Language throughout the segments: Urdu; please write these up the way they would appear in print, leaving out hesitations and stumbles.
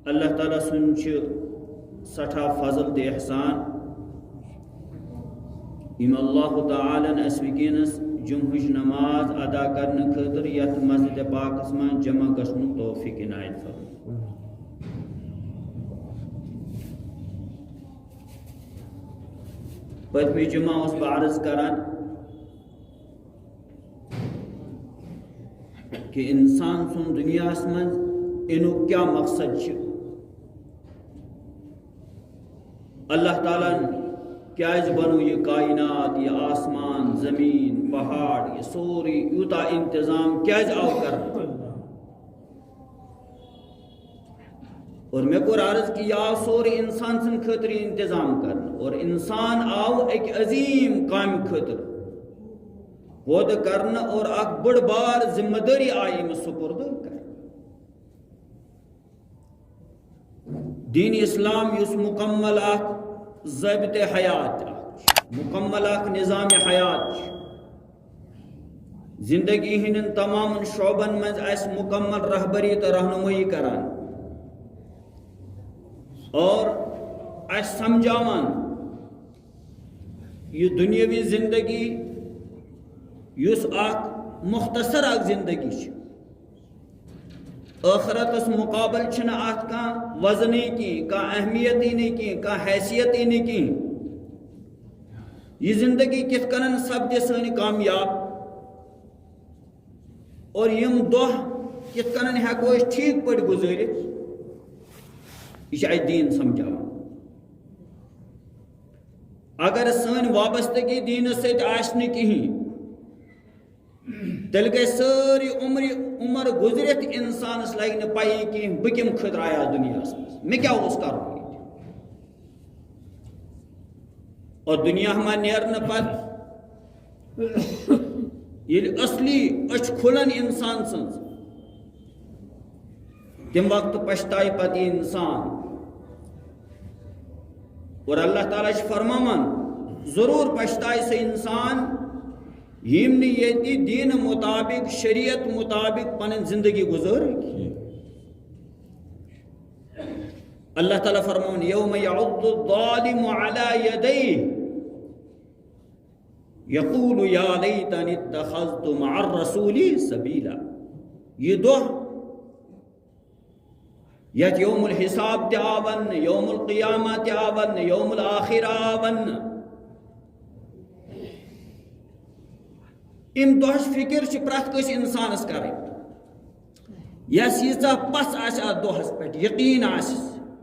اللہ تعالیٰ سن سٹھا فضل تو احسان یم اللہ تعالیٰ اس وکینس جمعہ نماز ادا کرنے خاطر یت مسجد پاکس من جمع گھن توفیق عنایت فرمو. پتمی جمعہ اس بہ عرض کران کہ انسان سن دنیا من انو کیا مقصد چھ. اللہ تعالیٰ کیاز بنو یہ کائنات، یہ آسمان، زمین، پہاڑ، یہ سوری یوتا انتظام کیاز آو کرنا. اور میں کو عرض کی یا سوری انسان سن خاطر انتظام کرنا، اور انسان آو ایک عظیم کام خاطر پود کرنا، اور اک بڑ بار ذمہ داری آئی میں سپرد کر. دین اسلام یس مکمل اک ضابط حیات، مکمل اک نظام حیات، زندگی ہندن تمام شعبن مز اس مکمل رہبری تو رہنمائی کران، اور اس سمجھاوان یہ دنیاوی زندگی یس اک مختصر اک زندگی چھ. آخرت اس مقابل چھنا آت کا وزن ہی کی، کا اہمیت ہی نہیں کی، کا حیثیت ہی نہیں کی. یہ زندگی کس کنن سب دے سانی کامیاب، اور یم دوہ کس کنن ہیکو اس ٹھیک پڑ گزارت، یہ شاید دین سمجھاوا. اگر سان وابستگی دین سے آشنی کہیں تیل گئی ساری عمر گزرت انسان اس لائن پائی کہ بکم خطر آیا دنیا سے میں کیا اس کا روئی. اور دنیا ہمیں نیرن پر یہ اصلی اچھ کھلن انسان سنس تم وقت پشتائی پتی انسان. اور اللہ تعالیٰ فرمامان ضرور پشتائی سے انسان یم نے یہ دین مطابق شریعت مطابق پن زندگی گزار. اللہ تعالیٰ فرمان یوم یعض الظالم علی یدیہ یقول یا لیتنی اتخذت مع الرسول سبیلا. یہ دو یت یوم الحساب تعاون، یوم القیامہ تعاون، یوم الآخرہ آون. ام دہش فکر چھ پرت کس انسانس کریں یس ییژا پس آس ات دہس پہ یقین آس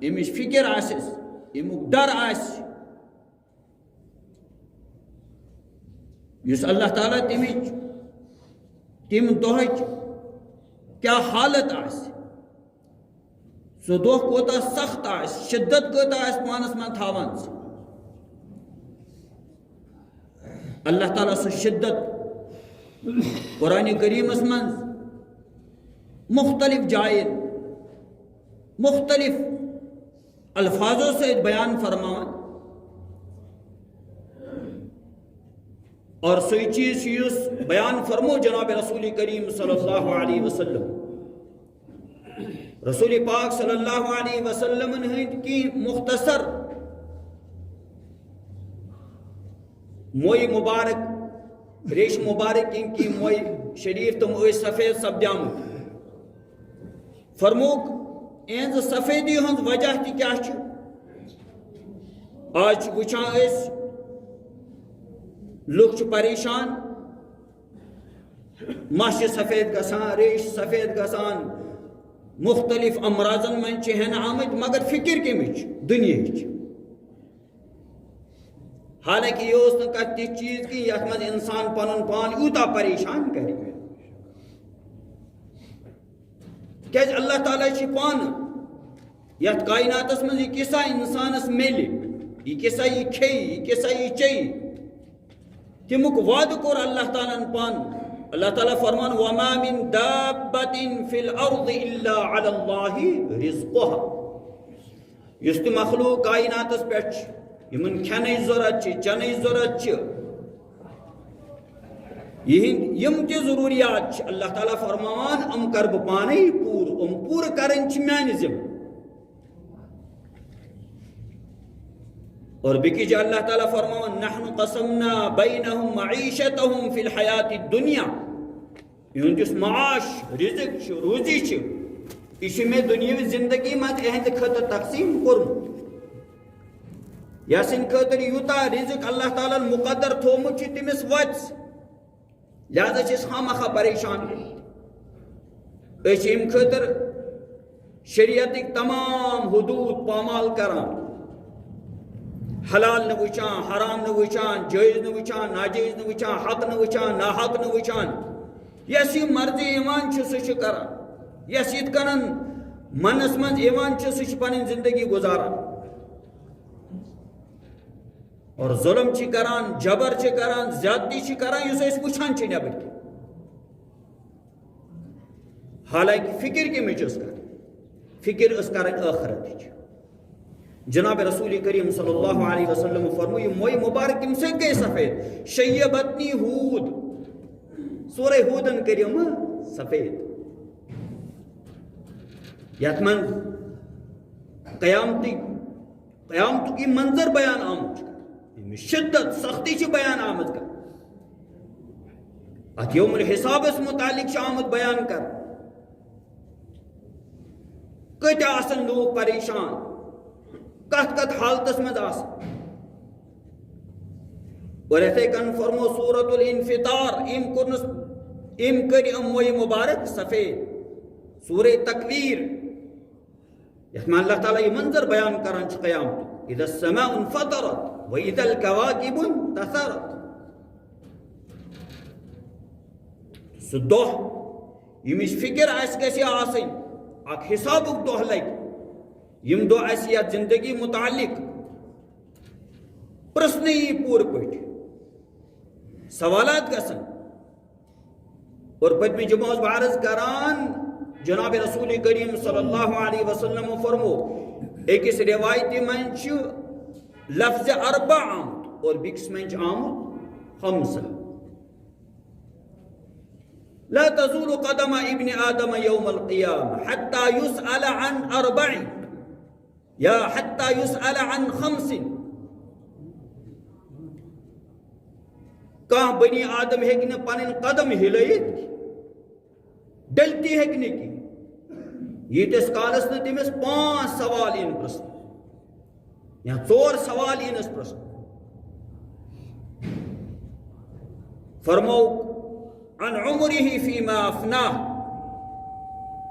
امچ فکر آس امیک ڈر آس یس اللہ تعالیٰ تمچ تم دہچ کیا حالت آس سو دہ کوتا سخت آس شدت کوتا آس پانس من تھاوان. اللہ تعالیٰ سو شدت قرآن کریم من مختلف جائن مختلف الفاظوں سے بیان فرمان. اور سوئی چیز یس بیان فرمو جناب رسول کریم صلی اللہ علیہ وسلم. رسول پاک صلی اللہ علیہ وسلم کی مختصر موئی مبارک ریش مبارک ان کی موئی شریف تم اوی سفید سبدیام فرموک اینز سفیدی ہند وجہ تی کیا چھو. آج وچھان اس لوگ چھ پریشان ماش سفید گسان ریش سفید گسان مختلف امراضن من چہن آمد مگر فکر کے مچ دنیا چھ. حالانکہ یہ اس نے کہتی چیز کی یحمد انسان پنن پان یوتا پریشان کرے کیا اللہ تعالیٰ چھ پان یت کائنات اس میں یہ کسا انسان اس میلے یہ کسا یہ کھئی یہ کسا یہ چئی تمک وعد کور اللہ تعالیٰ پان. اللہ تعالیٰ فرمان وما من دابت فی الارض الا علی اللہ رزقها. یست مخلوق کائنات اس پیچ یمن کھنٕچ ضرورت چھِ چنٕچ ضرورت چھِ یہند یم تہِ ضروریات چھِ اللہ تعالیٰ فرماوان ام کر بہٕ پانے پوٗرٕ کرٕنۍ چھِ میانہِ ذمہٕ اور بیٚکِس جایہِ اللہ تعالیٰ فرماوان نحن قسمنا بینہم معیشتہم فی الحیات الدنیا یہند یُس معاش رزق چھُ روزی چھِ یہ چھُ مےٚ دُنیاوی زندگی منٛز اہندِ خٲطرٕ تقسیٖم کوٚرمُت یا سٕنٛدِ خٲطرٕ یوٗتاہ رزق اللہ تعالیٰ ہن مقدر تھوٚومُت چھُ تٔمِس واتہِ لہذا چھِ أسۍ خامخواہ پریشان أسۍ چھِ اَمہِ خٲطرٕ شریعتٕکۍ تمام حدوٗد پامال کران حلال نہٕ وٕچھان حرام نہٕ وٕچھان جٲیز نہٕ وٕچھان ناجٲیز نہٕ وٕچھان حق نہٕ وٕچھان ناحق نہٕ وٕچھان یۄس یہِ مرضی یِوان چھِ سُہ چھِ کران یۄس یِتھ کٔنن منس منٛز یِوان چھِ سُہ چھِ پنٕنۍ زندگی گُزاران اور ظلم چھِ کران جبر چھِ کران زیادتی چھِ کران یُس أسۍ وٕچھان چھِ نٮ۪بٕرۍ کِنۍ حالانکہِ فکر کٔمِچ ٲس کرٕنۍ فکر ٲس کرٕنۍ ٲخرتٕچ جناب رسول کریم صلی اللہ علیہ وسلم فرمو یہ موئی مبارک تم سے گئے سفید شیبتنی ہود سورہ ہودن کریم سفید یت من قیامت کی منظر بیان آمد شدت سختی چھ بیان آمد کر ات یوم الحساب اس متعلق چھ آمد بیان کر کتیا آسن لوگ پریشان کت حالتس مز آس اور ایتھے کن فرمو سورۃ الانفطار ام کر موئی مبارک سفید سورہ تکویر یت میں اللہ تعالیٰ یہ منظر بیان کران چھ قیامت اذا السماء انفطرت واذا الكواكب انتثرت سہ دۄہ یمِچ فکر آسہِ گژھِ آسٕنۍ اکھ حسابُک دۄہ لگہِ یم دو اَسہِ یتھ زندگی متعلق پرژھنہٕ یی پوٗرٕ پٲٹھۍ سوالات گژھن اور پٔتمہِ جمعہ اوسُس بہٕ عرض کران جناب رسول کریم صلی اللہ علیہ وسلم فرمو أکِس روایتہِ منٛز چھُ لفظ اربع آمُت اور بیٚکِس منٛز چھُ آمُت خمسہ لا تزول قدم ابن آدم يوم القيامة حتى يسأل عن أربع یا حتی یسأل عن خمس کانٛہہ بنی آدم ہیٚکہِ نہٕ پنٕنۍ قدم ہلٲیِتھ ڈلتی ہیٚکہِ نہٕ کینٛہہ ییٖتِس کالس نہٕ تٔمِس 5 سوال یِن پرژھنہٕ یا 4 سوال یِنس پرژھنہٕ فرمو عن عمره فيما افناه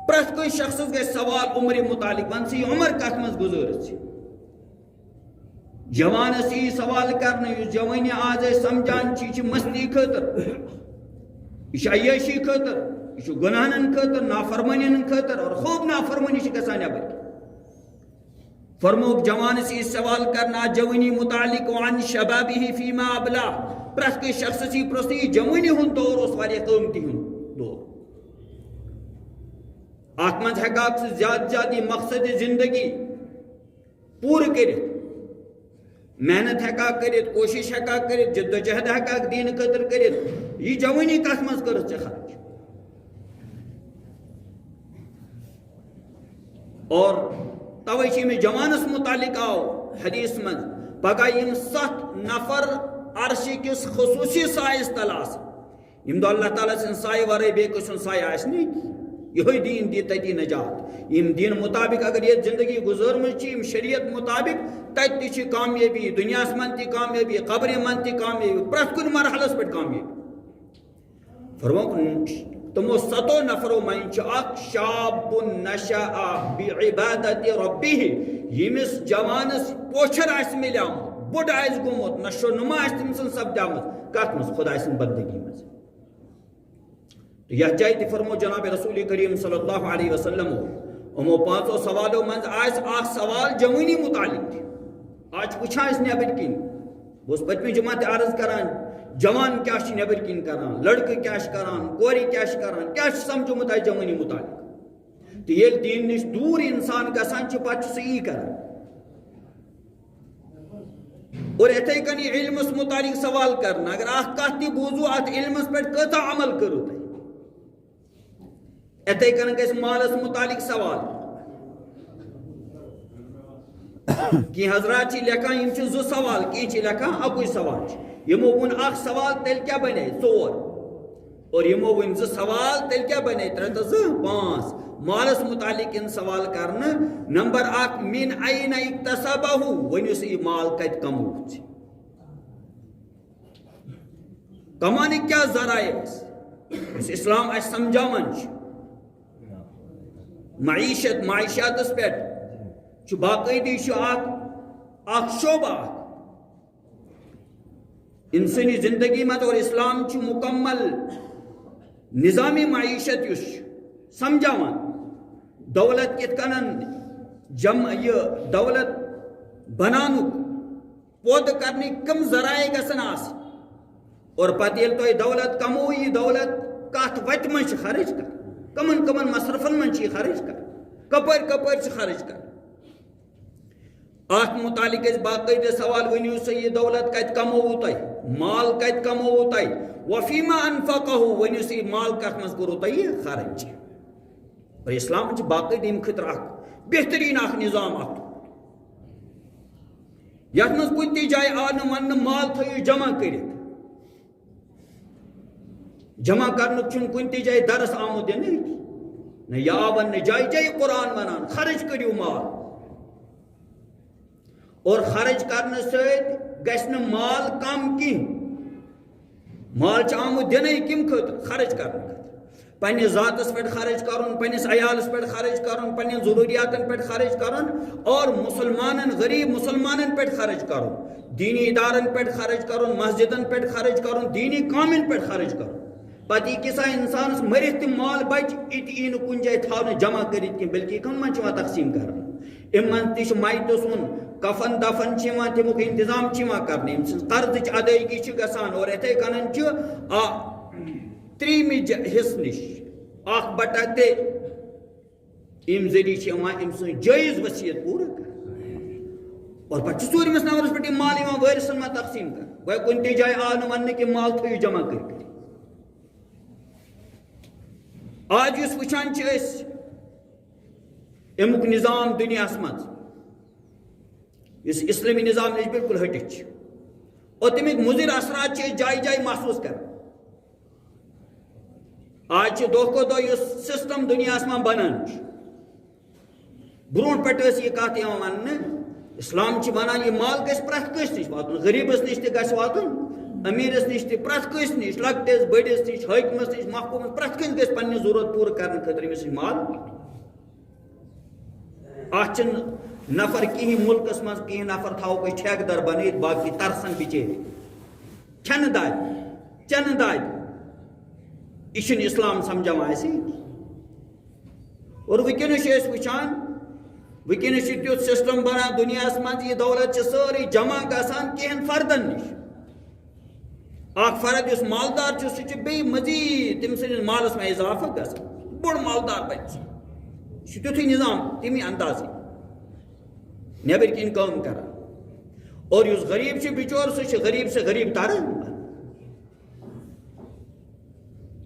پرٛٮ۪تھ کٲنٛسہِ شخصس گژھِ سوال عمرِ متعلق ون ژٕ یہِ عمر کتھ منٛز گُزٲرٕژ جوانس یی سوال کرنہٕ یُس جوٲنی آز أسۍ سمجھان چھِ یہِ چھِ مستی خٲطرٕ یہِ چھِ عیٲشی خٲطرٕ یہِ چھُ گُناہن خٲطرٕ نافرمٲنین خٲطرٕ اور خوب نافرمٲنی چھِ گژھان نٮ۪بر فرموک جوانس یی سوال کرنہٕ اتھ جوٲنی متعلق وعن شبابه فيما ابلاه پرٛٮ۪تھ کٲنٛسہِ شخصس یی پرژھنہٕ یہِ جوٲنی ہُنٛد دور اوس واریاہ قۭمتی ہُنٛد دور اتھ منٛز ہیٚکہٕ ژٕ زیادٕ زیادٕ یہِ مقصد زندگی پوٗرٕ کٔرِتھ محنت ہیٚکہٕ کٔرِتھ کوشش ہیٚکہٕ کٔرِتھ جدوجہد ہیٚکہٕ دیٖنہٕ خٲطرٕ کٔرِتھ یہِ جوٲنی کتھ منٛز کٔرٕتھ ژےٚ خرچ اور توے چھِ أمِس جوانس متعلق آو حدیث منٛز پگاہ یِم 7 نفر عرشہِ کِس خصوٗصی سایس تل آسن ییٚمہِ دۄہ اللہ تعالیٰ سٕنٛدِ سایہِ ورٲے بیٚیہِ کٲنٛسہِ ہُنٛد سایہِ آسہِ نہٕ یِہوے دیٖن دی تٔتی نجات یِم دیٖن مطابق اگر ییٚتہِ زندگی گُزٲرمٕژ چھِ یِم شریعت مطابق تتہِ تہِ چھِ کامیٲبی دُنیاہس منٛز تہِ کامیٲبی قبرِ منٛز تہِ کامیٲبی پرٛٮ۪تھ کُنہِ مرحلس پٮ۪ٹھ کامیٲبی فرموک تِمو 7 نفرو منٛز چھُ اکھ شاب نشأ بعبادت ربه ییٚمِس جوانس پوچھر آسہِ مِلیومُت بوٚڑ آسہِ گوٚمُت نشو نما آسہِ تٔمۍ سٕنٛز سپدیمٕژ کتھ منٛز خۄداے سٕنٛدِ بندگی منٛز یتھ جایہِ تہِ فرمو جناب رسول کریم صلی اللہ علیہ وسلم یِمو 5 سوالو منٛز آسہِ اکھ سوال جوٲنی متعلق تہِ آز چھِ وٕچھان أسۍ نٮ۪بٕرۍ کِنۍ بہٕ اوسُس پٔتمہِ جمعہ تہِ عرض کران جوان کیٛاہ چھِ نٮ۪بٕرۍ کِنۍ کران لڑکہٕ کیٛاہ چھِ کران کورِ کیٛاہ چھِ کران کیٛاہ چھُ سمجھومُت اَسہِ جوٲنی متعلق تہٕ ییٚلہِ دیٖن نِش دوٗر انسان گژھان چھُ پتہٕ چھُ سُہ یی کران اور اتھے کنی علمس متعلق سوال کرنا اگر اخ کت تہ بوزو ات علمس پہ کتا عمل کرو تھی اتھے کن گژھِ مالس متعلق سوال کی حضرات چھ لکھان یم چھ زٕ سوال کی چھ لکھان اکوئی سوال یمو ون اخ سوال تیل کیا بنے ژور اور یمو ون زٕ سوال تیل کیا بنے ترٛےٚ تہٕ زٕ پانٛژھ مالس متعلق ان سوال کرنا نمبر اکھ من این اکتسبہ ونیو سا یہ مال کت کمو کمانے کیا ذرائع اس اسلام اس سمجھاون معیشت پہ باقاعدی اخ شعبہ انسانی زندگی مت اور اسلام مکمل نظامی معیشت اس سمجھاون دولت کت کنن دولت بنانک پود کرنے کم ذرائع گھن آس اور پتہ یل تھی دولت کمو یہ دولت کت وت من خرچ کر کمن کمن مصرفن من خرچ کر کپر کپر خرچ کر ات متعلق باقاعدہ سوال ونیو سا یہ دولت کت کمو تھی مال کت کمو تھی وفیما انفقہ ونیو سا یہ مال کت مز کرو تھی خرچ اور اسلام باقاعدہ ام خطر بہترین نظام یت مز کن تہ جائے آو ون مال تھو جمع کرت جمع کرنک کن تہ جائے درس آمد نہ یا ون جائے جائے قرآن ونان خرچ کریو مال اور خرچ کرنے ست گھس مال کم کی مال آمد دن کم خطر خرچ کرنے پنس ذاتس پہ خرچ کرن پنس عیالس پہ خرچ کرن پن ضروریاتن پہ خرچ کرن اور مسلمانن غریب مسلمانن پہ خرچ کرن دینی ادارن پہ خرچ کرن مسجدن پہ خرچ کرن دینی کامن پہ خرچ کرن پتہ یہ کسا انسانس مرت تہ مال بچ یہ کن جائے تھو جمع کرت کی بلکہ کن من تقسیم کرنے امن تہ میت سن کفن دفن تمیک انتظام کرنے قرض ادائیگی گسان اور اتھے کنن تریم حص نش اخ بٹہ تہ ام ذریعہ ام سن جائز وصیت پورا کر اور پتہ ژوٗرمِس نمبرس پہ مال وارثن میں تقسیم کر گویا کن تہ جائے آو نہ ون کہ مال تھو جمع کر آج اس وچان امیک نظام دنیا مز اس اسلامی نظام نش بالکل ہٹچ اور تمیک مضر اثرات جائے جائے محسوس کر آج دہ کھو دہ اس سسٹم دنیا من بنان برو پہ یہ کت ون اسلام ونان یہ مال گھس پریت کس نش واتن غریبس نش تہ گھس واتن امیرس نش تہ پریت کس نش لکٹس بڑس نش حاکمس نش محکومس پریت کس گھس پنہ ضرورت پور کرنے خاطر امس مال ات نفر کہیں ملکس مز کہیں نفر تھوک ٹھیکہ در بنت باقی ترسن بچر کھین داد چین داد یہ اسلام سمجھانا اسی اور ونکس وچان ونکس تیت سسٹم بنان دنیا مز یہ دولت ساری جمع گژھان کہن فردن نش اخ فرد اس مالدار سہ بی مزید تم سندس مالس میں اضافہ گژھان بوڑ مالدار بچہ یہ تیتھے نظام تمی اندازی نیبر کن کام کران اور اس غریب بچور سہ غریب سے غریب تران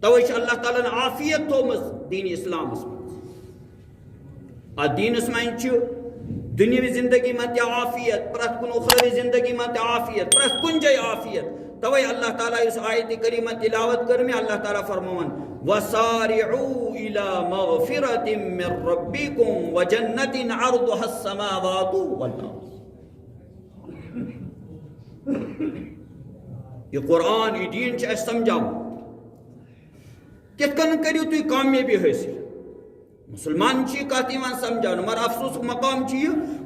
توے اللہ تعالیٰ عافیت تھومس دین اسلامس ات دینس من دنیاوی زندگی من تہ عافیت پرت کن اخروی زندگی من تہ عافیت پرت کن جائے عافیت توے اللہ تعالیٰ اس آیت کریمہ تلاوت کر میں اللہ تعالیٰ فرمون وَسَارِعُوا إِلَى مَغْفِرَةٍ مِّن رَبِّكُمْ وَجَنَّةٍ عَرْضُهَا السَّمَاوَاتُ وَالْأَرْضُ یہ قرآن یہ دین اس سمجھاؤ کت کن کریو تھی کامیابی حاصل مسلمان کت سمجھا مگر افسوس مقام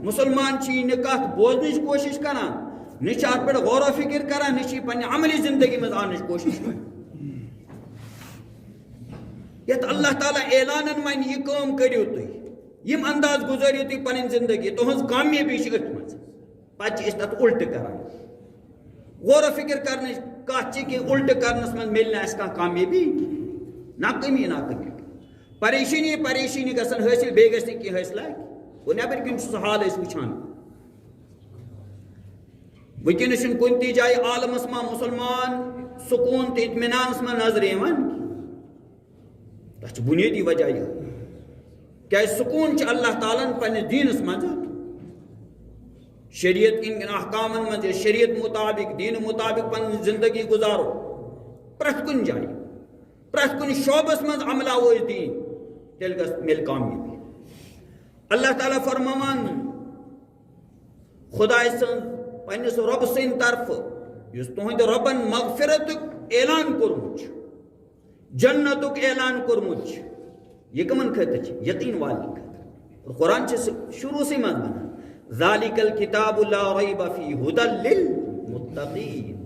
مسلمان کت بوزنچ کوشش کران نہ ات پہ غور و فکر کران نہ پنہ عملی زندگی مز آنچ کوشش کران یت اللہ تعالیٰ اعلانن من یہ کام کریو تھی یم انداز گزارو تھی پن زندگی تہذ کامیابی ات مز پتہ تک الٹ کران غور و فکر کرنے کت کہ الٹ کرنس من ملنا اس کامیابی ناکامی ناکامی پریشانی پریشانی گھن حاصل بی گھس کی حاصل وہ نبر کن سہ حال وچان ونکس کن تی جائے عالمس ما مسلمان سکون تو اطمینانس ما نظر یوان تک بنیادی وجہ یہ کیا سکون اللہ تعالیٰ پنس دینس مز شریعت ان احکام من شریعت مطابق دین مطابق پن زندگی گزارو پرت کن جائے پرت کن شعبس من عملہ وہ دین تیل گس مل کامیابی اللہ تعالیٰ فرمان خدا سن پنس رب سن طرف اس تہند ربن مغفرت اعلان کورمت جنتک اعلان کورمت یہ کمن خاطر یقین والن خاطر قرآن شروع سے مز بنا ذالک الکتاب لا ریب فیہ ھدی للمتقین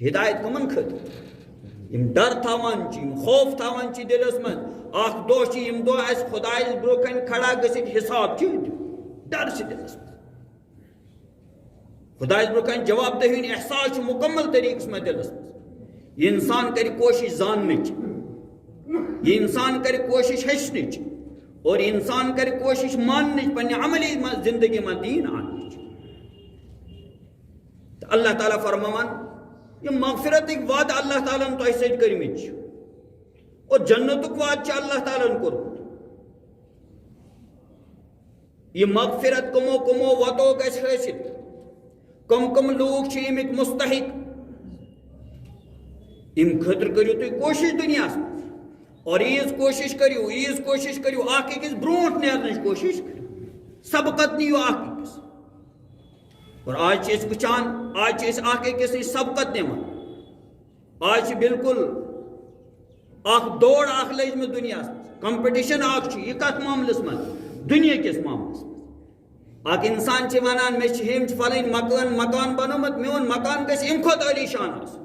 ہدایت کمن خاطر یم ڈر تھاوان یم خوف تھاوان دلس من اخ دو یم دو اس خدایس برو کن کھڑا گژھت حساب ڈر دلس من خدایس برو کن جواب دہین احساس مکمل طریقس میں دلس من یہ انسان کر کوشش زاننچ یہ انسان کر کوشش ہچنچ اور انسان کر کوشش ماننچ پنہ عملی زندگی میں دین آنچ اللہ تعالیٰ فرمان یہ مغفرت وعدہ اللہ تعالیٰ تو سٹ کرمت اور جنتک وعدہ اللہ تعالیٰ کورمت یہ مغفرت کمو کمو وطو گژھِ حٲصِل کم کم لوگ چھ امیک مستحق ام خاطر کریو تھی کوشش دنیا اور ایز کوشش کریو اخ أکس برونٹ نیرنچ کوشش کریو سبقت نیو اخ أکس اور آج چھ وچان آج چھ اخ أکس سبقت نمان آج بالکل اخ دوڑ اخ لج میں دنیا کمپٹیشن اخ چھ یہ کت معاملس من دنیا کس معاملس اخ انسان چھ ونان میں ہم فلن مکان بنومت میون مکان گژھِ امہ کھۄتہٕ عالی شان آسُن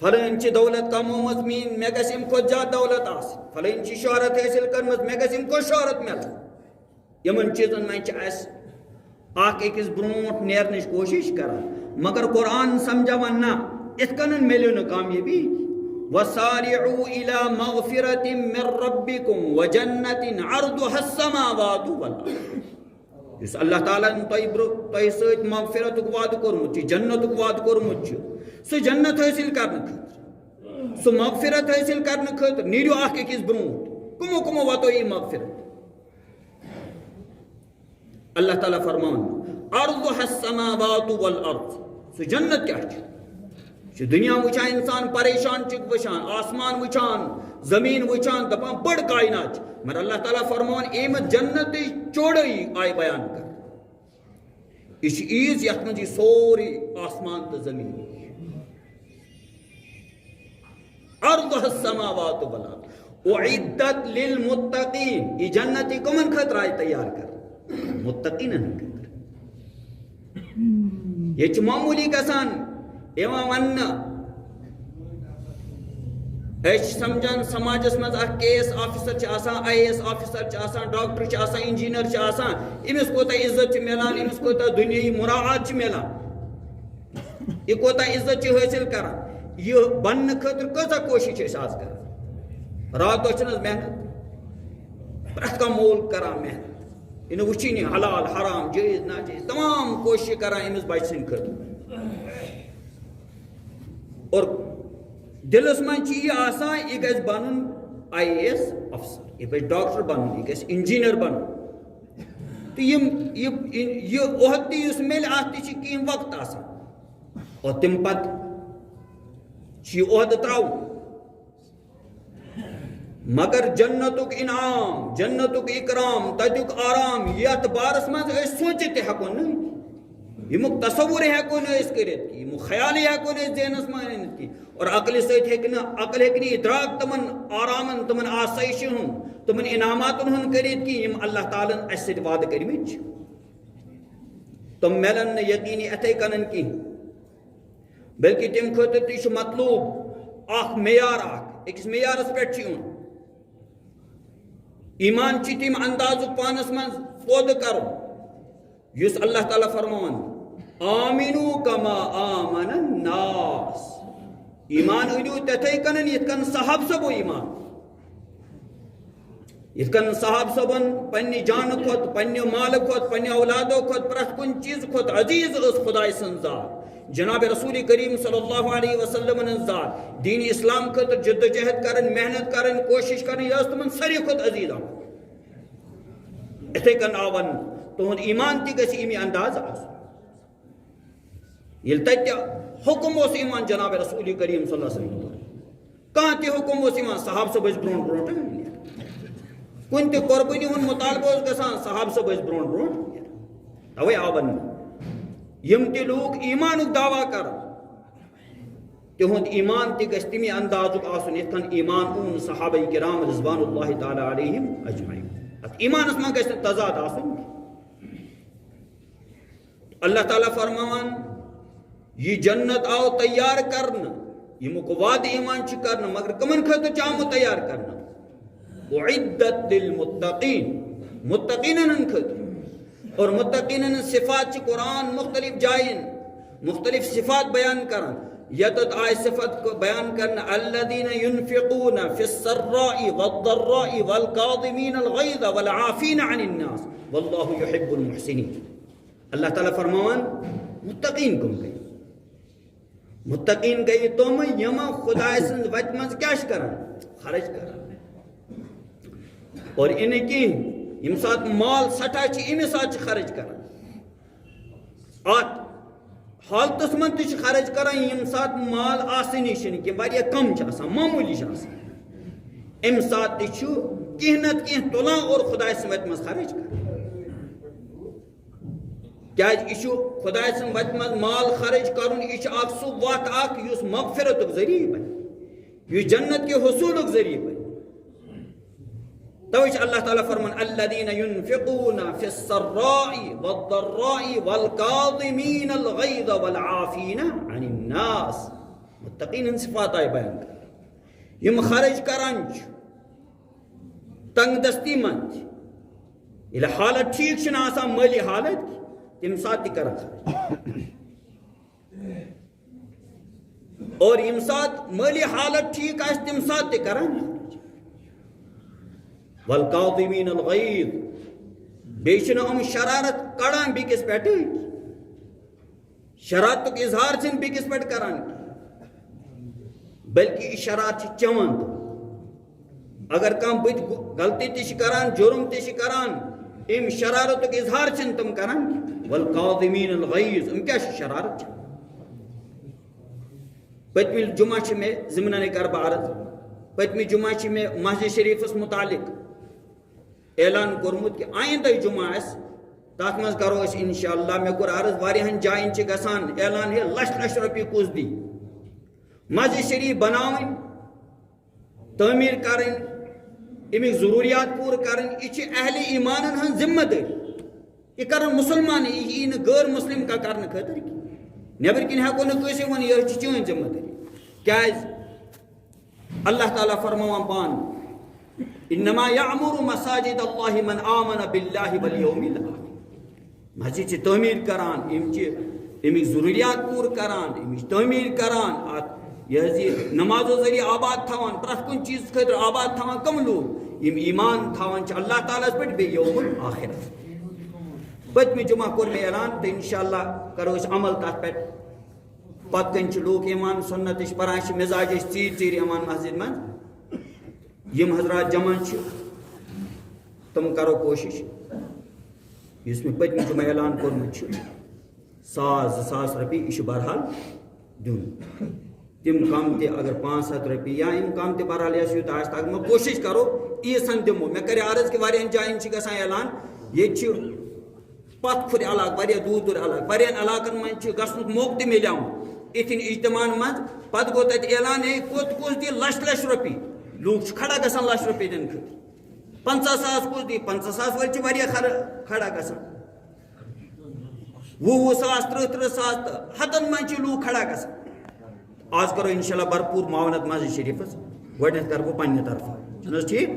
فلن چھ دولت کمومت مین مے گژھِ امہ کھۄتہٕ زیادٕ دولت آسٕنۍ فلن چھ شہرت حٲصل کٔرمٕژ مے گژھِ امہ کھۄتہٕ شہرت میلٕنۍ یمن چیزن منٛز چھِ اَسہِ اخ أکِس برونٛٹھ نیرنٕچ کوشش کران مگر قرآن سمجھاوان نہ اِتھ کٔنن میلیو نہٕ کامیٲبی وسارعوا الى مغفرة من ربكم وجنة عرضها السماوات والارض اس اللہ تعالیٰ تہ ست مغفرت وعدہ کورمت جنت وعدہ کورمت سہ جنت حاصل کرنے خاطر سہ مغفرت حاصل کرنے خاطر نیرو اخ أکس برونٹ کمو کمو واتو یہ مغفرت اللہ تعالیٰ فرمان عرضها السماوات والارض سہ جنت کیا چھ دنیا وچان انسان پریشان چھ وچان آسمان وچان زمین وچان دپان بڑ کائنات مگر اللہ تعالیٰ فرمان ایم جنت چوڑائی آئی بیان کر اس عیز یت من سوری آسمان تو زمین عرضها السماوات والارض اعدت للمتقین یہ جنت کمن خاطر آئی تیار کر متقین خاطر یہ معمولی گسان ایوان ون سمجھان سماجس مز اخ کے S officer I A S officer doctor engineer امس کوتا عزت ملان امس کوتا دنیای مراعات ملان یہ کوتا عزت حاصل کران یہ بننے خاطر کتا کوشش آز کر رات دہ محنت پریت کا مول کران محنت یہ وچی حلال حرام جائز ناجائز تمام کوشش کران امس بچ سن خاطر اور دلس من یہ آسان یہ گھس بن آئی اے ایس افسر یہ گھس ڈاکٹر بن یہ گھس انجینئر بن تو یہ عہدہ اس مل ات تہ وقت آسان اور تم پتہ یہ عہدہ تراو مگر جنتک انعام جنتک اکرام تتک آرام یت بارس من سوچت ہیکو نا یہ تصور ہیکو نا کرت یہ خیال ہیکو نا ذہنس من کی اور عقل ست عقل ہیکہ ادراک تمن آرامن تمن آسائش تمن انعامات کرت کی اللہ تعالیٰ اس ست وعدہ کرمت تم ملن یقین اتھے کنن کی بلکہ تم خاطر تہ مطلوب اخ معیار اکس معیارس پہ ایمان چھ تم انداز پانس من پود کرو یس اللہ تعالیٰ فرمان آمنو کما آمن الناس ایمان انیو تتھے کنن یت کن صحاب سبو ایمان یت کن صاحب صبن پنہ جان کھت پنہ مال کھت پنہ اولادو کھت پرت کن چیز کھت عزیز اس خدائے سن ذات جناب رسول کریم صلی اللہ علیہ وسلم ذات دین اسلام خاطر جد جہد کرن محنت کرن کوشش کرن یہ تمن ساری کھت عزیز اتھے کن آون تہد ایمان تہ گژھِ امی انداز آسن یل تتہ حکم اس ایمان جناب رسول کریم صلی اللہ علیہ وسلم کان تہ حکم اس ایمان صحاب صاحب برون برون کن تہ قربانی ہن مطالبہ گژھان صحاب صاحب برون برون توے آون یم تہ لوگ ایمانک دعویٰ کر تہد ایمان تہ گژھِ تمی اندازک آسن یتھ کن ایمان اون صحابہ کرام رضوان اللہ تعالی علیہم اجمعین ات ایمانس من گژھِ تضاد آسن اللہ تعالیٰ فرمان یہ جنت آو تیار کرنا یمک وعدہ ایمان چھ کرنا مگر کمن خاطر چھ تیار کرنا اعدت للمتقین متقین خاطر اور متقین صفات چھ قرآن مختلف جائیں مختلف صفات بیان کرن یتت آئے صفت کو بیان کرنا الذین ينفقون فی السراء والضراء والکاظمین الغیظ والعافین عن الناس واللہ یحب المحسنین اللہ تعالیٰ فرمان متقین کم گئی متقین گئی تم یم خدا سند وت مز کیا کران خرچ کران اور ان کی یم سات مال سٹھا چھ ام سات خرچ کران ات حالتس من تہ خرچ کران یم سات مال آسنی چھن کہ واریاہ کم چھ آسان معمولی چھ آسان ام سات تہ چھ کینہ نتہ کینہ تلان اور خدا سند وت مز خرچ کران کیا یہ خدا سن وت مز مال خرچ کرن یہ اخ سو وت اخ یس مغفرتک ذریعہ بن یہ جنت کے حصولک ذریعہ بن توچ اللہ تعالیٰ فرمان الذین ينفقون فی السراء والضراء والکاظمین الغیظ والعافین عن الناس متقین صفات آئی بیان کر یم خرچ کران تنگ دستی مند یہ حالت ٹھیک چھ آسان مالی حالت تم سات تہ کران اور یم سات مالی حالت ٹھیک آس تم سات تہ کران والکاظمین الغیظ بیچن ام شرارت کڑان بیکس پہ شرارتک اظہار چھن بیکس پہ کران بلکہ یہ شرارت چون اگر کم بت غلطی تہ کران جرم تہ کران ام شرارتک اظہار چھن تم کران والکاظمین الغیظ ام کیا شرارت چھ پتمی جمعہ چھ میں ضمنان کرب عرض پتمی جمعہ چھ میں مسجد شریف اس متعلق اعلان کورمت کہ آئندہ جمعہ اس تات مز کرو اس انشاءاللہ میں کور عرض واریہن جائن چھ گسان اعلان ہے لچھ لچھ رپی کس دی مسجد شریف بناویں تعمیر کریں امیک ضروریات پور کریں یہ اہل ایمانن ہن ذمہ داری یہ کرن مسلمان یہ غیر مسلم کا کرنے خاطر نیبر کن ہیکو نہ کسی ون یہ چون ذمہ داری کیاز اللہ تعالیٰ فرماوان پان انما یعمر مساجد اللہ من آمن باللہ والیوم الاخر مسجد چھ تعمیر کران امیک ضروریات پور کران امیک تعمیر کران یہ نمازو ذریعہ آباد تھوان پرت کن چیز خاطر آباد تھوان کم لوگ یم ایمان تھوان چھ اللہ تعالیٰ پہ بے یوم الآخرت پتمی جمعہ کور میں اعلان تو انشاءاللہ کرو اس عمل تات پہ پت کن چھ لوگ ایمان سنت پران چھ مزاج چیر چیر ایمان مسجد من یم حضرات جمع چھ تم کرو کوشش اس میں پتمی جمعہ اعلان کورمت چھ 1,000 رپی یہ بہرحال دن تم کم تہ اگر 500 رپی یا ام کم تہ بہرحال یس یوت آس تک میں کوشش کرو ایسن دمو میں کرے عرض کہ واریاہن جائن چھ گژھان اعلان یہ چھ پت کھر علاقہ واریاہ دور دور علاقہ واریاہن علاقن من چھ گژھنک موقع تہ ملیو اتن اجتماع من پت گو تت اعلان ہے کوت کس دی لچھ لچھ رپی لوگ کھڑا گژھان لچھ رپی دن خاطر 50,000 کس دی 50,000 ول چھ واریاہ کھڑا گژھان 20,000 30,000 ہتن من چھ لوگ کھڑا گژھان آج کرو انشاءاللہ بھرپور معاونت مسجد شریفس گۄڈنیٚتھ کرو بہٕ پننہِ طرفہٕ چھُنہٕ حظ ٹھیٖک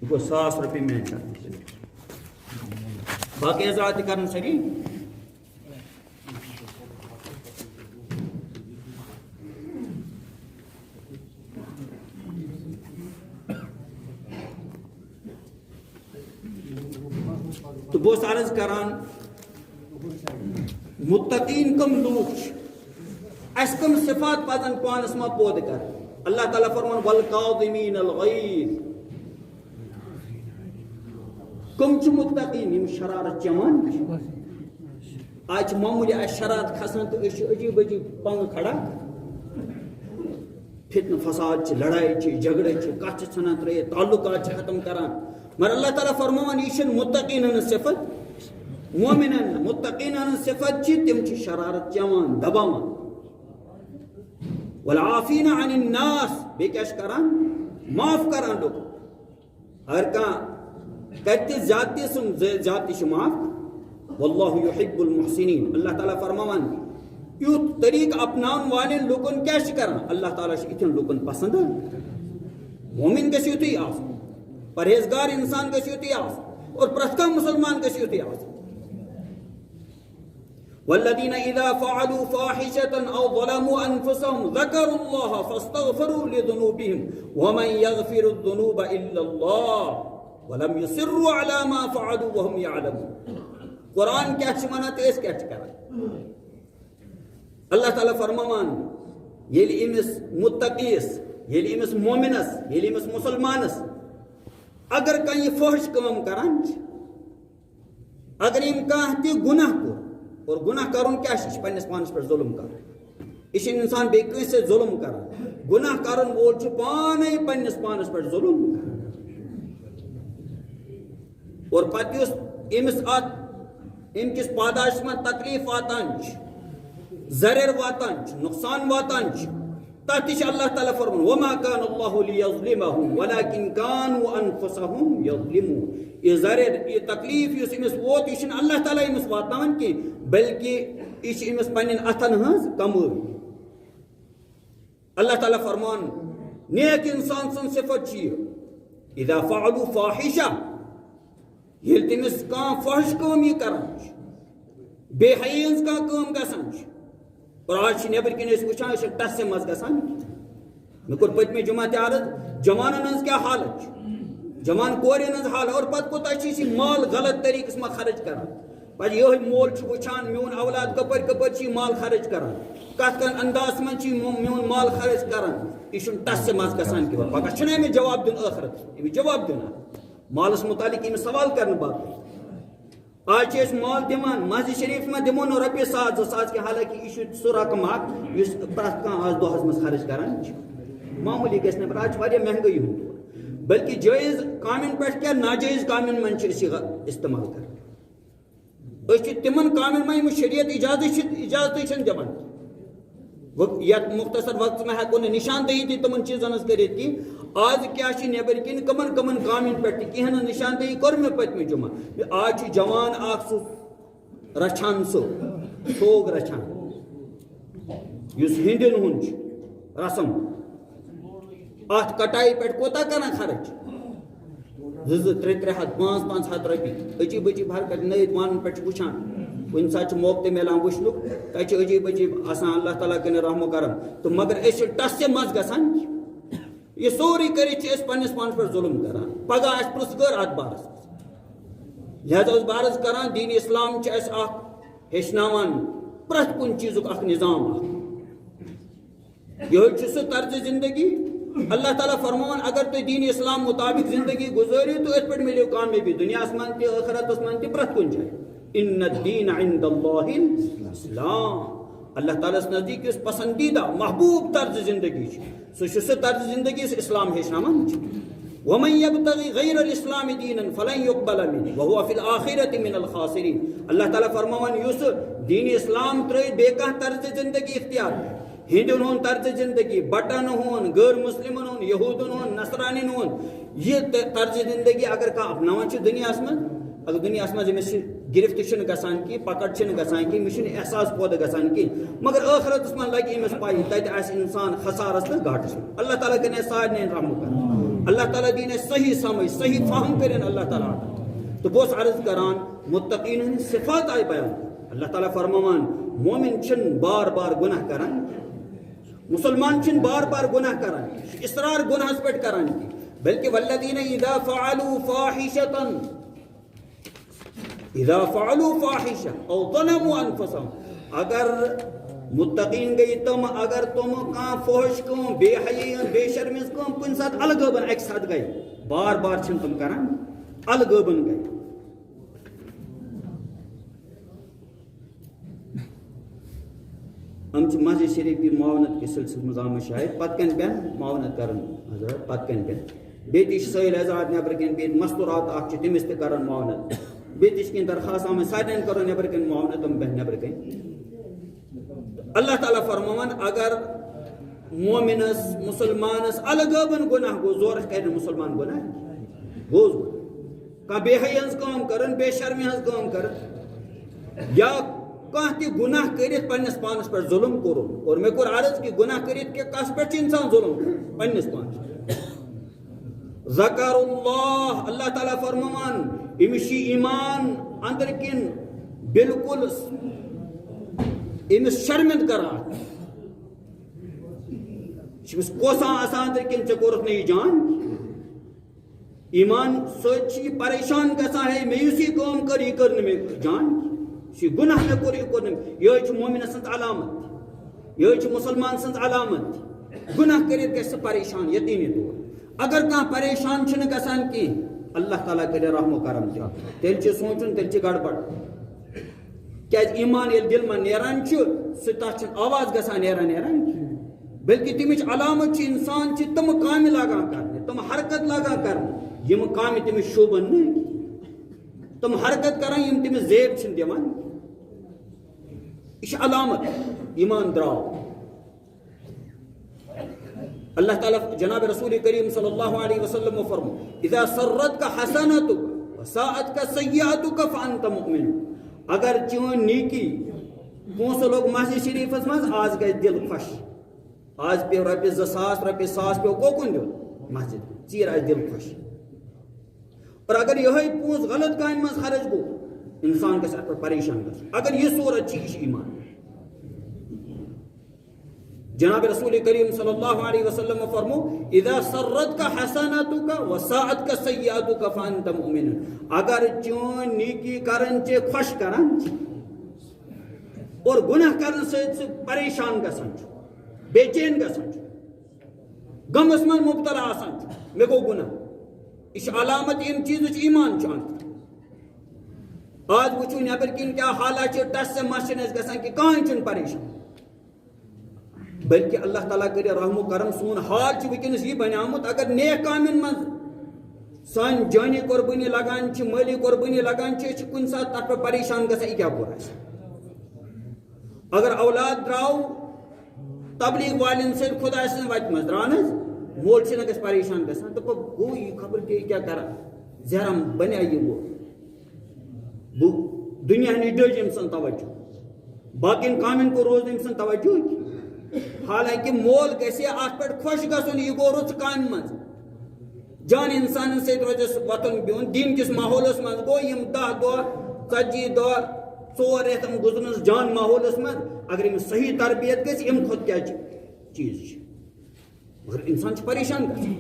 یہ گوٚو 1,000 رۄپیہِ میٛانہِ طرفہٕ باقٕے حضرات تہِ کرن سٲری تو بہت عرض کران متقین کم لوگ اس کم صفات پزن پانس ما پود کر اللہ تعالیٰ فرمان والقاظمین الغیظ کم چھ متقین یم شرارت چمان آج معمولی شرارت کھسان تو عجیب عجیب پنگ کھڑا فتنہ فساد چھ لڑائی چھ جھگڑے چھ کچھ ژھنان ترٲیِتھ تعلقات چھ ختم کران مگر اللہ تعالیٰ فرماوان یہ چھنہ متقین ہنٛز صفت مومنن متقین ہنٛز صفت چھ تم چھ شرارت چیوان دباوان والعافین عن الناس بیٚیہِ کیاہ چھ کران معاف کران لوگ ہر کانٛہہ کتہِ زیادتی سُم زیادتی چھ معاف واللہ یحب المحسنین اللہ تعالیٰ فرماوان یوت طریق اپناؤن والے لوگن کیا کران اللہ تعالیٰ اتن لوگن پسند مومن گژھِ یُتھُے آسُن پرہیزگار انسان گژھِ یُتھُے آسُن اور پرٛٮ۪تھ کانٛہہ مسلمان گژھِ یُتھُے آسُن والذین اذا فعلوا فاحشة او ظلموا انفسهم ذکروا اللہ فاستغفروا لذنوبهم ومن یغفر الذنوب الا اللہ ولم یصروا على ما فعلوا وهم یعلمون قرآن کیا چھ ونان تہٕ أسۍ کیاہ چھ کران اللہ تعالیٰ فرماوان ییٚلہِ أمِس متقیس ییٚلہِ أمِس مومنس ییٚلہِ أمِس مسلمانس اگر کانٛہہ یہِ فحش کٲم کران چھِ اگر أمۍ کانٛہہ تہِ گُناہ کوٚر اور گُناہ کرُن کیاہ چھُ یہِ چھُ پننِس پانس پٮ۪ٹھ ظُلم کرُن یہِ چھُنہٕ انسان بیٚیہِ کٲنٛسہِ سۭتۍ ظُلم کران گُناہ کرن وول چھُ پانے پننِس پانس پٮ۪ٹھ ظُلم کران اور پتہٕ یُس أمِس اتھ أمۍ کِس پاداشس منٛز تکلیف واتان چھُ زرر واتان نقصان واتان تتھ چھ اللہ تعالیٰ فرمان وما كان الله ليظلمهم ولكن كانوا انفسهم يظلمون یہ زرر یہ تکلیف یس امس ووت یہ اللہ تعالیٰ امس واتناوان کی بلکہ یہ امس پنن اتھن ہنز کمٲے اللہ تعالیٰ فرمان نیک انسان سن صفت چھ اذا فعلوا فاحشہ یل تمس کان فحش کٲم یہ کران بے حیی ہنز کان کٲم گژھان اور آج نیبر کن وچان ٹسے مز گژھان مے کور پتمہ جمعہ تہ عرض جوانن ہنز کیا حالت جوان کورین ہنز حالت اور پتہ کوتاہ چھ مال غلط طریقس ما خرچ کران پتہ یہ مول چھ وچان میون اولاد کپر کپر چھ مال خرچ کران کت کن انداز من چھ میون مال خرچ کران یہ ٹسے مز گژھان کہ پگہ چھنہ امی جواب دین آخرت امی جواب دینا مالس متعلق امی سوال کرن باقی آج مال دمان مسجد شریف میں دمو نو رۄپیہِ 1,000 کہ حالانکہ یہ سہ رقم اخ اس پرٛٮ۪تھ کانٛہہ آز دۄہس منٛز خرچ کران معمولی گژھِ نہٕ آج واریاہ مہنگٲیی ہُنٛد دور بلکہ جٲیز کامٮ۪ن پٮ۪ٹھ کیٛاہ ناجٲیز کامٮ۪ن منٛز چھِ أسۍ یہِ استعمال کران أسۍ چھِ تِمن کامٮ۪ن منٛز یِم شریعت اجازتٕے چھِنہٕ دِوان یتھ مختصر وقتس میں ہیٚکو نہٕ نشاندہی تہِ تِمن چیٖزن ہٕنٛز کٔرِتھ کینٛہہ آز کیا نیبر کن کمن کمن کامن پہ کہین نشاندہی کور میں پتمہ جمعہ آج جوان اخ سہ رچھان سوگ رچھان اس ہندین ہند رسم ات کٹائی پہ کوتا کران خرچ 2-3 ہتھ 5-5 ہتھ رۄپیہِ عجیب عجیب حرکت نٔیِد وانن پہ وچان کُنہِ ساتہٕ چھُ موقعہٕ ملان وٕچھنُک تتہِ چھُ عجیب عجیب آسان اللہ تعالیٰ کٔنۍ رحم کرم تو مگر أسۍ چھِ ٹسے منٛز گژھان یہ سوری کرت پنس پانس پہ ظلم کران پگہ آس پرس گر ات بارس لہذا اس بارس کران دین اسلام ہیچناوان پرت کن چیز اخ نظام یہ سہ طرز زندگی اللہ تعالیٰ فرمان اگر تھی دین اسلام مطابق زندگی گزارو تو ات پہ ملو کامیابی دنیا من تہ ٲخرتس من تہ پرت کن جائے ان الدین عند اللہ الاسلام اللہ تعالیٰ نزدیک اس پسندیدہ محبوب طرز زندگی سہ طرز زندگی اسلام ہیچناوان ومن یبتغی غیر الاسلام دینا فلن یقبل منہ وهو فی الآخرۃ من الخاسرین اللہ تعالیٰ فرماوان یس دین اسلام ترٲیِتھ بیٚیہِ کانٛہہ طرز زندگی اختیار ہندین ہُنٛد طرز زندگی بٹن ہُنٛد غیر مسلمن ہُنٛد یہودن ہُنٛد نصرانین ہُنٛد یہ طرز زندگی اگر کانٛہہ اپناوان چھُ دُنیاہس منٛز اگر دنیاہس منٛز أمِس گرفت چھنہٕ گژھان کینٛہہ پکڑ چھنہٕ گژھان کینٛہہ أمِس چھُنہٕ احساس پٲدٕ گژھان کینٛہہ مگر ٲخرتس منٛز لگہِ أمِس پاے تتہِ آسہِ انسان خسارس تہٕ گھاٹس منٛز اللہ تعالیٰ کرِ اسہِ سارنٕے رحم کرن اللہ تعالیٰ دین اسہِ صحیح سمجھ صحیح فہم کرن اللہ تعالیٰ تو بہٕ اوسُس عرض کران متقین ہٕنٛدۍ صفات آیہِ بیان اللہ تعالیٰ فرماوان مومن چھنہٕ بار بار گناہ کران مسلمان چھنہٕ بار بار گناہ کران اصرار گناہس پٮ۪ٹھ کران کینٛہہ بلکہ والذین اذا فعلوا فاحشة اذا فعلوا فاحشہ او ظلموا انفسهم، اگر متقین گئی تم، اگر تم کان فحش کم بے حیی بے شرمیز کم کن ساتھ الگبن اکہ ساتھ گئی، بار بار چھن تم کران الگبن گئی. ہم مسجد شریف کی معاونت کے سلسلے میں آمد شاید پت کن پین معاونت کرن حضرت پت کن پین بیتی سہیل اعزاد نیبر کن بیت مستورات اخ تمس تہ کرن معاونت بیتی کن درخواست آمد سارن کرو نیبر کن معاونت تم بہن نیبر کن. اللہ تعالیٰ فرمان اگر مومنس مسلمانس الگبن گناہ گو زورش کرن مسلمان گناہ گوز کان بے حیی ہنز کام کرن بے شرمی ہنز کام کرن یا کانہ تہ گناہ کرت پنس پانس پر ظلم کورن. اور میں کور عرض کہ گناہ کرت کہ کس پہ انسان ظلم پنس پانس. ذکر اللہ اللہ تعالیٰ فرمان امشی ایمان اندر کن بالکل امس شرمند کران کوسان آسان اندر کن ٹھیک کورت نہیں جان ایمان سچی پریشان گژھان ہے میں اسی کام کر یہ کرنے میں جان یہ گناہ میں کور یہ کرنے یہ مومن سند علامت یہ مسلمان سند علامت گناہ کرت گژھِ پریشان یقینی طور. اگر کان پریشان چھنہ گژھان کی اللہ تعالیٰ کرے رحم و کرم تیل چھ سوچن تیل چھ گڑبڑ کیاز ایمان یل دل من نیران چھ تتھ چھ آواز گژھان نیران بلکہ تمچ علامت چھ انسان چھ تم کامہ لاگان کرنے تم حرکت لاگان کرنے یم کامہ تمس شوبن نہ تم حرکت کران یم تمس زیب چھن دِوان یہ علامت ایمان دراو. اللہ تعالیٰ جناب رسول کریم صلی اللہ علیہ وسلم فرمو اذا سرتک حسنتک وساءتک سیئتک فانت مؤمن. اگر چون نیکی پونسہ لوگ مسجد شریفس مز آز گئے دل خوش آج پہ رۄپیہِ 2,000 رۄپیہِ 1,000 پہ کوکن دیُن مسجد ژیٖر آسہِ دل خوش. اور اگر یہ پونس غلط کامہِ مز خرچ گو انسان گژھِ اتھ پہ پریشان گژھُن. اگر یہ صورت چھ یہ چھ ایمان. جناب رسول کریم صلی اللہ علیہ وسلم فرمو اذا سرتک حسنتک وساءتک سیئتک فانت مؤمن. اگر چون نیکی کرن چے خوش کرن اور گناہ کرن سے پریشان گژھان بے چین گژھان غمس من مبتلا آسان مے گو گناہ یہ علامت ام چیز ایمان چان. آج وچھو نیبر کن کیا حالات ٹس سے مس گژھان کہ کہاں چھن پریشان بلکہ اللہ تعالیٰ کرے رحم و کرم سون حال ونکس یہ بنیامت اگر نیک کامن من سان جانی قربانی لگان مالی قربانی لگان کن سات تر پہ پریشان گژھان یہ کیا بر اگر اولاد دراو تبلیغ والن سے خدا سن وت مز دران مول چھ گژھِ پریشان گژھان تو گو یہ خبر کہ کیا کران زہرم بنیا یہ وہ دنیا نش ڈج ام سن توجہ باقین کامن کو روز ام سن توجہ. حالانکہ مول گژھِ ات پہ خوش گژھُن یہ گو رُت کامہِ منٛز جان انسان سۭتۍ روزٮ۪س وۄتھُن بِہُن دین کس ماحولس منٛز گوٚو یم 10 دۄہ 40 دۄہ 4 رٮ۪تھ یِم گُزرنس جان ماحولس منٛز اگر أمِس صحیح تربیت گژھِ امہِ کھۄتہٕ کیٛاہ چیٖز چھِ مگر انسان چھُ پریشان گژھان.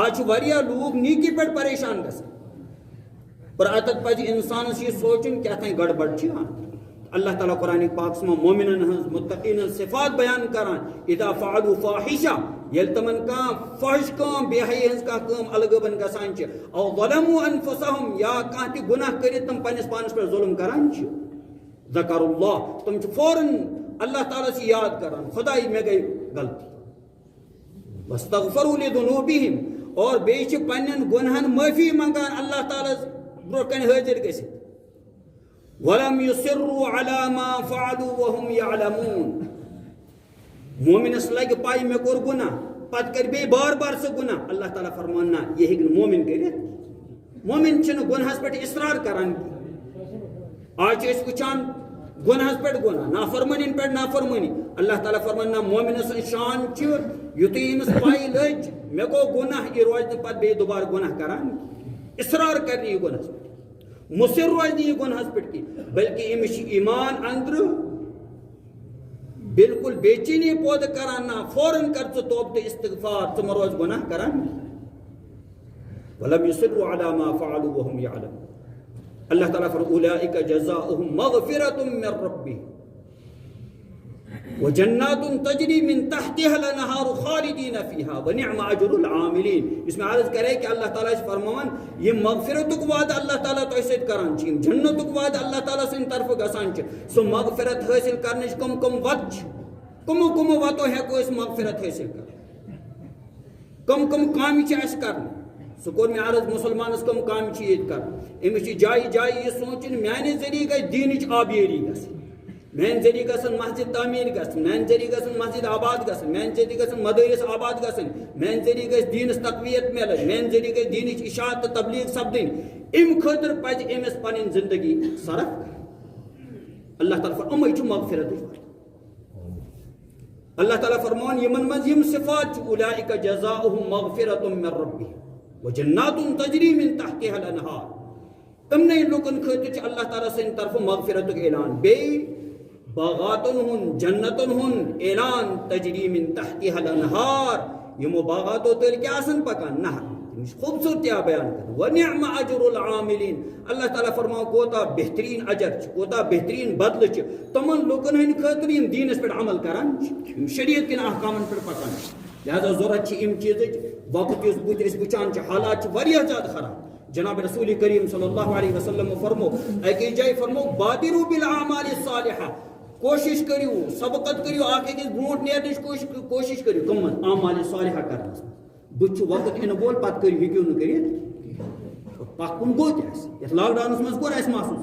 آج چھِ واریاہ لوٗکھ نیٖکی پٮ۪ٹھ پریشان گژھان اور اتتھ پزِ انسانس یہ سونچُن کیٛاہ تام گڑبڑ چھِ یِوان. اللہ تعالیٰ قرآن پاک میں مومنن ہنز متقین صفات بیان کران اذا فعلوا فاحشہ یل تمن کان فحش کام بے حیی ہنز کام الگبن گژھان چھ او ظلموا انفسهم یا کان تہ گناہ کرت تم پنس پانس پر ظلم کران چھ ذکر اللہ تم چھ فوراً اللہ تعالیٰ سے یاد کران خدائی میں گئی غلطی واستغفروا لذنوبهم اور بے چھ پنن گناہن معافی منگان اللہ تعالیٰ برو کن حاضر گژھت وَلَمْ يُصِرُّوا عَلَى مَا فَعَلُوا وَهُمْ يَعْلَمُونَ. مومنس لگہ پائی میں کور گناہ پت کر بے بار بار سے گناہ اللہ تعالیٰ فرمانا یہ ہیکن مومن کرت مومن چھن گناہس پہ اصرار کران. آج اس وچان گناہس پہ گناہ نافرمانی پہ نافرمانی اللہ تعالیٰ فرمانا مومنس شان چھ یُتھُے أمِس پائی لج مے گو گناہ یہ روز نہ پتہ بے دوبارہ گناہ کران اصرار کرنی یہ گناہس پہ مصر روز نہیں گناہس پہ کی بلکہ امس ایمان اندر بالکل بے چینی پود کران نا فوراً کر ژٕ توبہ استغفار ژٕ مہ روز گناہ کران. ولم يصروا على ما فعلوا وهم يعلمون. اللہ تعالیٰ فرماتا اولئک جزاؤہم مغفرۃ من ربہم وجنات تجری من تحتها الانہار خالدین فیہا ونعم اجر العاملین. اس میں عرض کرے کہ اللہ تعالیٰ فرمان یہ مغفرتک وعدہ اللہ تعالیٰ تو سۭتۍ کران چھ، جنتک وعدہ اللہ تعالیٰ سٕنٛدِ طرفہٕ گژھان چھ. سو مغفرت حٲصِل کرنٕچ کم وت چھ، کمو وتو ہیکو أسۍ مغفرت حٲصِل کر، کم کامہِ چھِ اَسہِ کرنہِ. سُہ کوٚر مےٚ عرض مُسلمانس کم کامہِ چھِ ییٚتہِ کرنہِ. أمِس چھِ جایہِ جایہِ یہِ سونٛچُن میانہِ ذٔریعہٕ گژھِ دیٖنٕچ آبیٲری گژھٕنۍ، میانہِ ذٔریعہٕ گژھن مسجد تعمیٖر گژھٕنۍ، میانہِ ذٔریعہٕ گژھن مسجد آباد گژھٕنۍ، میانہِ ذٔریعہٕ گژھن مدارس آباد گژھٕنۍ، میانہِ ذٔریعہٕ گژھِ دیٖنس تقویت میلٕنۍ، میانہِ ذٔریعہٕ گژھِ دیٖنٕچ اشاعت تہٕ تبلیغ سپدٕنۍ. اَمہِ خٲطرٕ پزِ أمِس پنٕنۍ زندگی صرف کرٕنۍ. اللہ تعالیٰ فرماوان یِمے چھِ مغفرتٕچ وتھ. اللہ تعالیٰ فرماوان یِمن منٛز یِم صفات چھِ اولئک جزاؤہم مغفرۃ من ربہم وجنات تجری من تحتها الانہار. تمنے لوکن خٲطرٕ چھِ اللہ تعالیٰ سٕنٛدِ طرفہٕ مغفرتُک اعلان، بیٚیہِ باغاتن ہن جنتن ہن اعلان تجری من تحتها الانہار. یمو باغاتو تل کیا آسن پکان نہر، خوبصورتی بیان کر. ونعم اجر العاملین. اللہ تعالیٰ فرماو کوتا بہترین اجر چھ، کوتا بہترین بدل چھ تمن لوکن ہند خاطر یم دینس پہ عمل کران شریعت کن احکامن پہ پکان. لہذا ضرورت چھ ام چیزچ. وقت یس بت اس وچان چھ حالات چھ واریاہ زیادہ خراب. جناب رسول کریم صلی اللہ علیہ وسلم فرمو اکی جائے فرمو بادروا بالاعمال الصالحہ، کوشش کریو سبقت کریو آکے کس برونٹ نیرنچ کوشش کریو کمن اعمال صالحہ کرنس. بچ وقت ان بول پت کریو ہیکیو نہ کریت پکن گو تس یس لاک ڈاؤنس مز کور اس محسوس.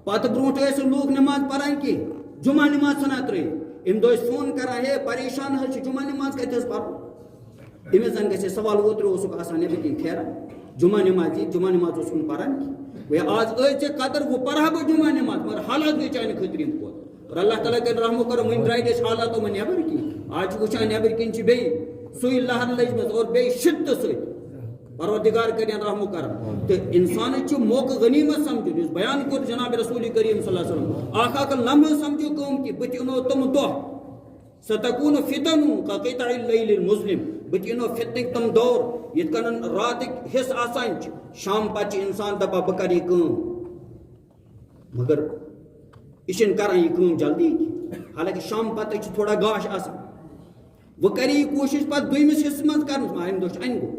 پتہ برونٹ ٲسۍ لوگ نماز پران کی جمعہ نماز ژھٕنان ترٛٲیِتھ. امہِ دۄہ ٲسۍ فون کران ہے پریشان حظ چھِ جمعہ نماز کتہِ حظ پرو. أمِس زن گژھِ سوال اوترٕ اوسُکھ آسان نیبر کِنۍ پھیران جمعہ نماز جمعہ نماز اوس نہٕ پران کینٛہہ. آز ٲسۍ ژےٚ قدر وۄنۍ پرہا بہٕ جمعہ نماز مگر حالات گٔے چانہِ خٲطرٕ یِم پوت. اور اللہ تعالیٰ کر رحم و کرم وۄنۍ درٛاے أسۍ حالاتو منٛز نیبر کِنۍ. آز چھِ وٕچھان نیبر کِنۍ چھِ بیٚیہِ سُے لہر لٔجمٕژ اور بیٚیہِ شدتہٕ سۭتۍ. پروردگار کرین رحم و کرم. تو انسان چھ موقع غنیمت سمجھو یس بیان کور جناب رسول کریم صلی اللہ علیہ وسلم اکھ لمحہ سمجھو قوم کی بت انو تم دہ ستکون فتن كقطع اللیل المظلم. بت انو فتنک تم دور یت کنن راتک حص آسان چھ شام پتہ انسان دپا بہ کر یہ کام مگر یہ کران یہ کام جلدی حالانکہ شام پتہ چھ تھوڑا گاش آسان. وہ کرے یہ کوشش پتہ دویمس حصہ مز کرنس امہ دہ ان گو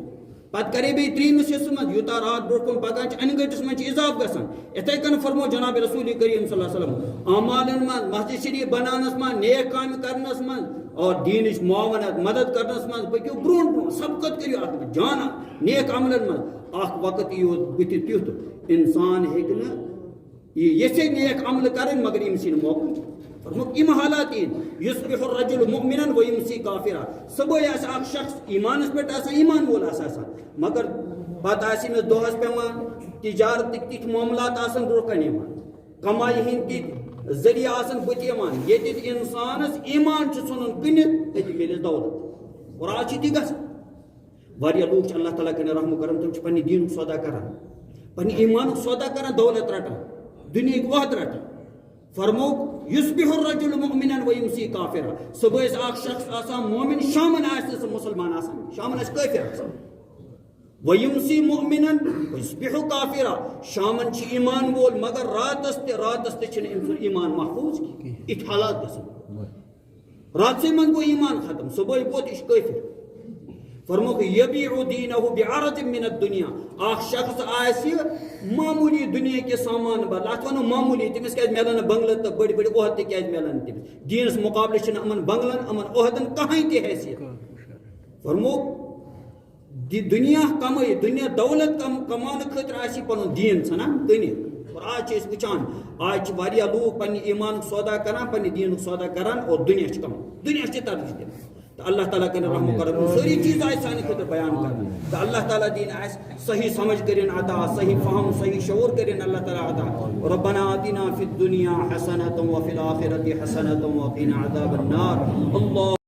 پتہ کرے بیٚیہِ ترٛیٚیِمِس حصہٕ منٛز یوٗتاہ رات برونٛٹھ کُن پکان چھِ اَنہِ گٔٹِس منٛز چھِ اضافہٕ گژھان. یِتھَے کٔنۍ فرمو جناب رسول کریم صلی اللہ علیہ وسلم اعمالن منٛز مسجد شریف بناونس منٛز نیک کامہِ کرنس منٛز اور دینٕچ معاونت مدد کرنس منٛز پٔکِو برونٛٹھ برونٛٹھ سبقت کٔرِو اتھ منٛز جانا نیک عملن منٛز. اکھ وقت یِیو بٕتھِ تیُتھ انسان ہیٚکہِ نہٕ یہِ یژھِ نیک عمل کرٕنۍ مگر ییٚمِس یی نہٕ موقع. فرموک یم حالات یِن یصبح الرجل مؤمنا ويمسي كافرا. صبح آسہِ اکھ شخص ایمانس پٮ۪ٹھ آسان ایمان وول آسان مگر پتہ آسہِ أمِس دۄہس پیٚوان تجارتٕکۍ تِتھۍ معاملات آسان برونٛہہ کَنہِ یِوان کمایہِ ہٕنٛدۍ تِتھۍ ذٔریعہٕ آسان بٕتھِ یِوان ییٚتٮ۪تھ انسانس ایمان چھُ ژھُنُن کٕنِتھ تٔتی مِلٮ۪س دولت. اور آز چھِ تہِ گژھان واریاہ لوٗکھ چھِ اللہ تعالیٰ کَرِ رحم کران تِم چھِ پننہِ دیٖنُک سودا کران پننہِ ایمانُک سودا کران دولت رٹان دُنیہٕکۍ وعدٕ رٹان. فرموک یصبح الرجل مؤمنا ويمسي كافرا. صبح اکھ شخص آسان مومن شامن آسہِ سُہ مسلمان آسان شامن آسہِ کٲفر آسان. ويمسي مؤمنا ويصبح كافرا. شامن چھ ایمان وول مگر راتس تہِ چھنہٕ أمۍ سُنٛد ایمان محفوظ کینٛہہ. یِتھۍ حالات گژھن راتسٕے منٛز گوٚو ایمان ختم صبح ووت یہِ چھُ کٲفر. فرموک یبیع دینہ بعرض من الدنیا. اکھ شخص آسہِ معمولی دنیا کے سامان بدل اتھ ونو معمولی تٔمِس کیازِ میلان بنگلہٕ تہٕ بٔڑۍ بٔڑۍ عہد تہِ کیازِ میلان تٔمِس دیٖنس مقابلہٕ چھِنہٕ یِمن بنگلن یِمن عہدن کٕہٕنۍ تہِ حیثیت. فرموک دنیا کمٲیِتھ دنیا دولت کماونہٕ خٲطرٕ آسہِ یہِ پنُن دیٖن ژھٕنان کٕنِتھ. اور آز چھِ أسۍ وٕچھان آز چھِ واریاہ لوٗکھ پننہِ ایمانُک سودا کران پننہِ دیٖنُک سودا کران اور دُنیا چھِ کمان دُنیا چھِ ترجیح دِوان. تو اللہ تعالیٰ کرے رحم و کرم ساری چیز آئے سانہِ خٲطرٕ بیان کرنہٕ تو اللہ تعالیٰ دین آسہِ صحیح سمجھ کرن عطا صحیح فہم صحیح شعور کرن اللہ تعالیٰ عطا. ربنا آتنا فی الدنیا حسنة وفی الآخرة حسنة وقنا عذاب النار. اللہ